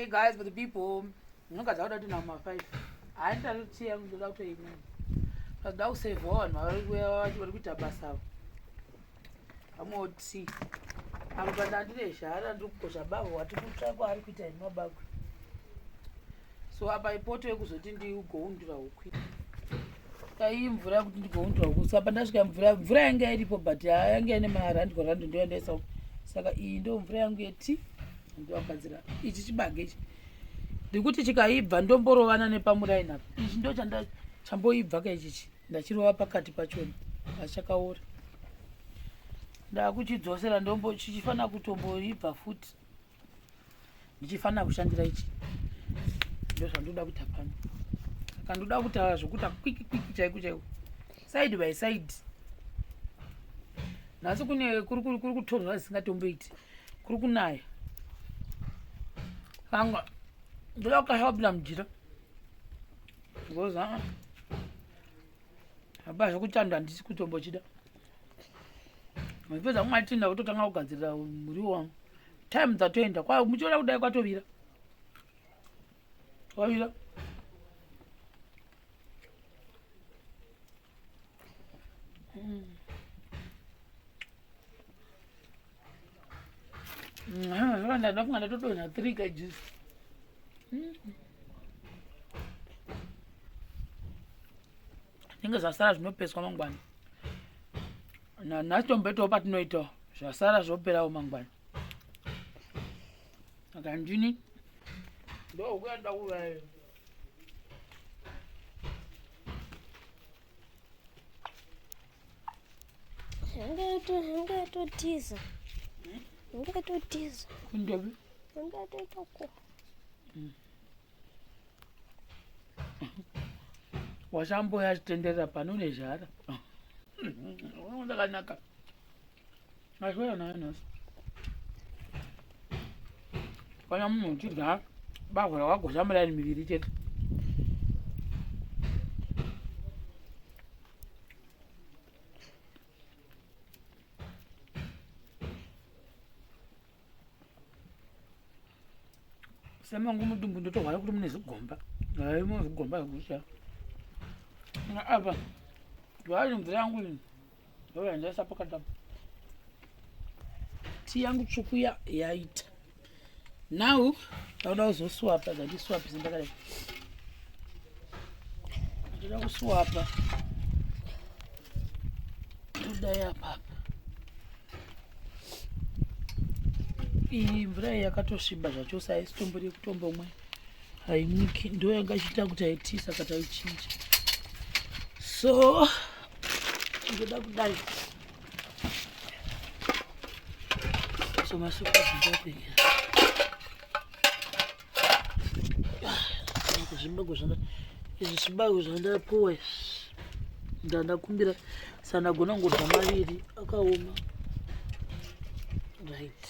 Okay, guys, for the people, look at how that number 5. I don't see them without a man. But thou say one, I will be a bassa. I'm going to see. I'm going to do this. I don't look for about what to try to repeat in my bag. So I buy portrait was a dindy who go into our quick. I am for to go into a Sapanashka Vranga, but I am getting my rand for 100 days of Saga Indo, Vranga tea. Ichi baggage ndikuti chikaibva ndomborowana nepamuraina ichi ndo chamboibva kaichichi ndachirova pakati pachona achakaora ndakuchidzosera ndombo chichifana kutomboibva futi ndichifana kushandira ichi ndo zvandoda kuita pano saka ndoda kutaura zvokuita kwiki chaiko chaiko side by side nhasi kune kuri kutonhora zisingatomboiti kuri kunaya kanga ndoda kukahelpla mujira because hapa zvokutanda handisi kutombochida mapedza kumatinda kutotanga kugadzirira muriwo wangu time dzatoenda kwa muchiona kudai kwatovira wavira ndafunga ndatotona 3 kgs inge zvasara zvinopeswa mangwana nhasi tombetowo patinoitawo zvasara zvoperawo mangwana saka ndini ndokuenda kuvayo Ngatotiza. kundovi Ngatoitoko. washamboya chitenderera pano nezhara ndakanaka ashoya nayo nhasi kana munhu uchidya bagwa rakagosha miraini miviri chete semangu mudumbu ndotorwara kuti mune zigomba hai mune zigomba zvekusha apa ndwari mvura yangu ini ndoya ndaisa pakatapa ti yangu tsvuku yaita now ndauda kuzoswapa dzandiswapise ndakadai ndoda kuswapa ndodai apapa iyi mvura iyi yakatosviba zvachose haisitombori kutombomwe haimwiki ndo yanga ichiita kuti haiti saka taichinja so ndoda kudai so masuka zvindakwira izvi zvibago zvandapuwa ndandakumbira sandagona ngodya maviri akaoma right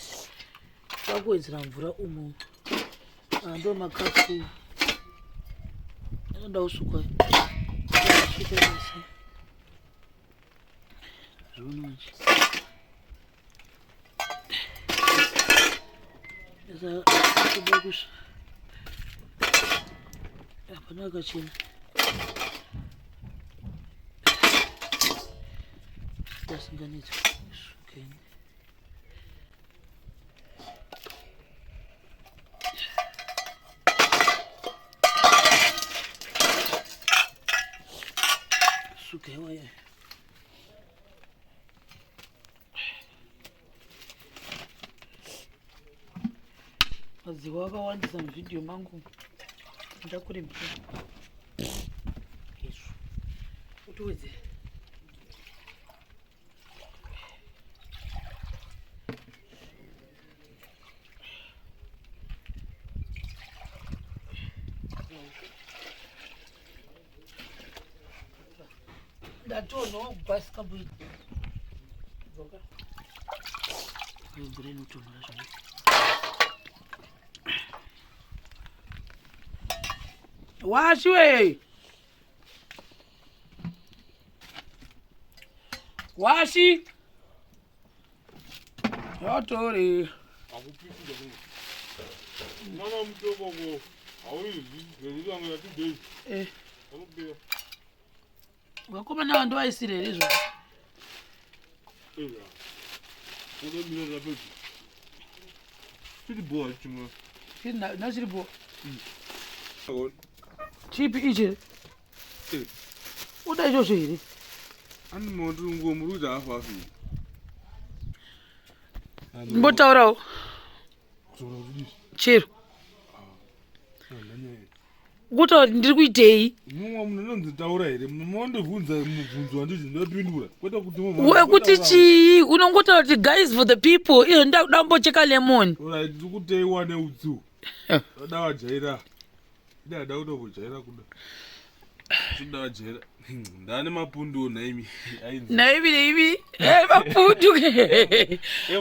kwakuwedzera mvura umo ando makapu anoda kusukwa zvononje kuda kusha apana akachena dasinganidza sukeni sukewa yayo madziwa akawandisa muvhidhiyo mangu ndakurembera izvo utowedzera ndatonhawo kubhasikabuita dzoka mvura inotonhora zvavo washiwe washi yotore Mwana mtoko ko. Awi ngezanga ya today. Amubira. Wakoma na ndo aisire izvo. Ndo mina rapeji. Chiri boa chimwa. Chiri na chiri boa. Chipi ichi. Uda icho chiri. Ani muntu ngomuruza afafi. Mbotaurawo. Chiro. Guta ndiri kuitei. Mumwe munonzi taura here. Mondobvunza mubvunzo wanditi ndopindura. Kwete kuti kuti chii unongotaura kuti guys for the people. Iyo ndambocheka lemon. Alright, tikuteiwa neutsu. Ndava jaira. Ndada kutobojaira kuda. Ndava jaira. Ndane mapundu naimi. Naimi. Mapundu.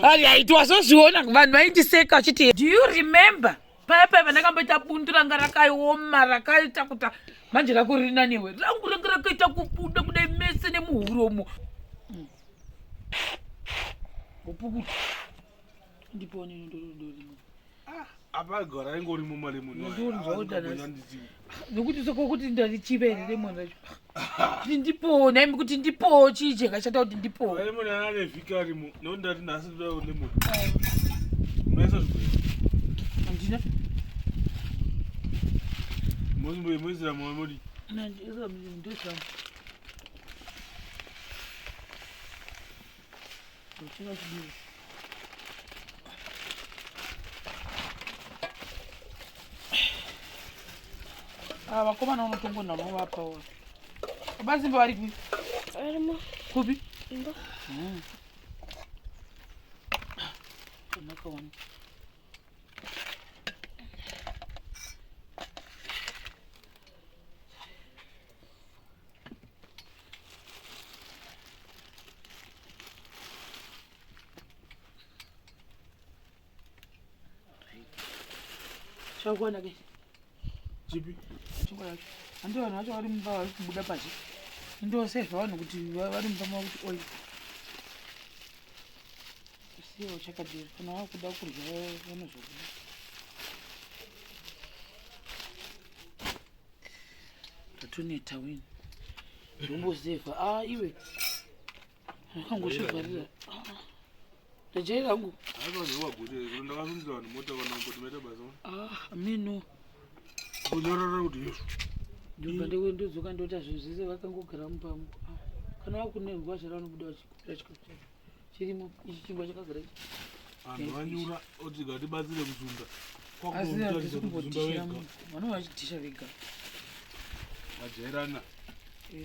Ari aitwa sozviona vanhu vaindiseka achiti. Do you remember? Paya vandakamboita bundu ranga rakaioma rakaita kuti manje rakurina newe. Rangu ranga rakaita kubuda kudai mese nemuhuromo. Upukuta. Ndipone ndori. Apa gara ingori mumalemon. Nokuti soko kuti ndarichivere lemon racho. Ndipo naimi kuti ndipo chije kachata kuti ndipo. Lemon ane vikari mu. Nondati nasi ndo lemon. Mesa zvikwe. Andina. Mwezira mwamodi. Ndizira ndizira. Ndichinga chidiri. Vakomana unotongona novapa wa. Basi Simba vari kupi? Arimo. Kupi? Simba. Nakawana. Shakwana ke. Chipi? Chingwa. Andi vanhu vacho vari mumba vari kubuda pashi. Ndoseva vanhu kuti vari mumba kuti oi. Siyo chakadira kana wakuda kurya vanozvokuda. Tatoneta wini. Ndomboseva iwe. Akangosvivharira. Ndajaira hangu. Akazowa kuti ndakasundza vanhu mota kana kuti maita basa. Mino. Kunyorora kuti yesu. Ndibva ndodzoka ndota zvese vakangogara mupamwe. Kana wakunerwa zvaranobuda vachikupira chikafu. Chirimo ichi chingwa chakagara ichi. Vanhu vanyura oti ngatibatsire kusunda. Asi hazvisi kumbotisha munhu. Vanova vachitisha vega. Vajairana.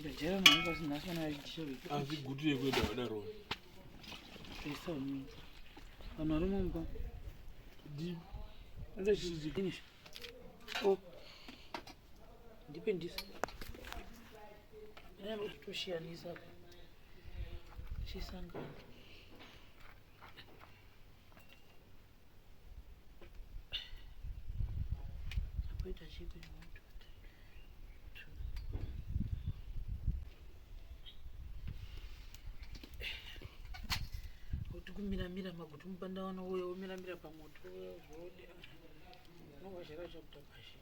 Vajairana vanhu vasinhasi vana vachitisha vega. Asi guti yekwenda vadaro. Esa munhu. Vanhu vari mumba. Ndezvizvi. Ndipendisa. Ndinenge kutoshiyanisa. Chisangana. Apoita chipi moto. Utukumira magutu mupanda wano uye umira pamoto zvode. Novashara chakutapashi.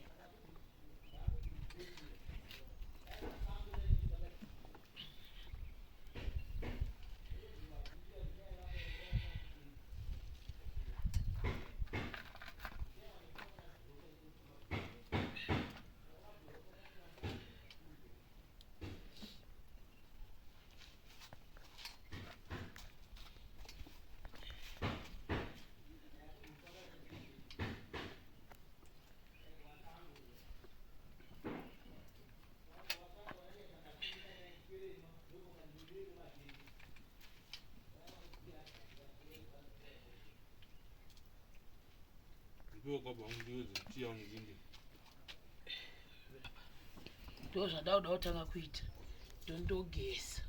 Ndo zvandauda kutanga kuita. Ndondogeza.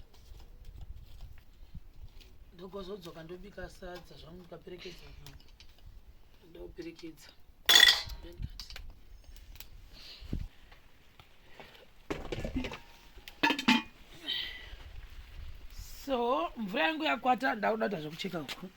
Ndogozodzoka ndobika sadza zvangu ndikaperekedza. Ndoperekedza. So, mvura yangu yakwata ndauda zvekucheka huku.